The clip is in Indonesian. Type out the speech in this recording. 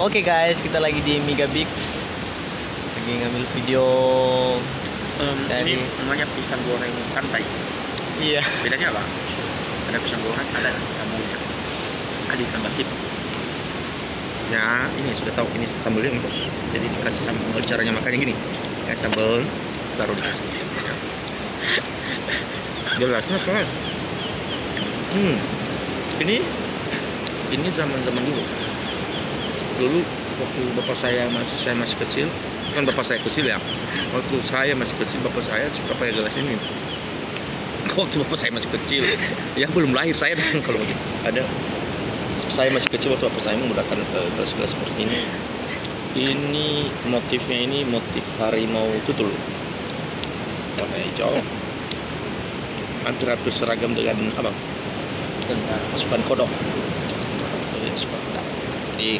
Oke guys, kita lagi di Megabix. Lagi ngambil video dari Ini namanya pisang goreng pantai. iya. Bedanya apa? Ada pisang goreng, ada sambelnya. Ada tambah sip. Ya, ini sudah tahu ini sambelnya nih, Bos. Jadi dikasih sambal, caranya makannya gini. Ya sambal baru dikasih. Jelasnya keren. Ini zaman-zaman dulu. Dulu waktu bapak saya masih kecil, kan bapak saya kecil ya. Waktu saya masih kecil, bapak saya suka pakai gelas ini. Waktu bapak saya masih kecil, ya belum lahir saya dong kalau begitu. Ada saya masih kecil waktu bapak saya menggunakan gelas-gelas seperti ini. Ini motifnya ini motif harimau tutul, warna hijau. Hampir seragam dengan apa? Dengan pasukan kodok. Jadi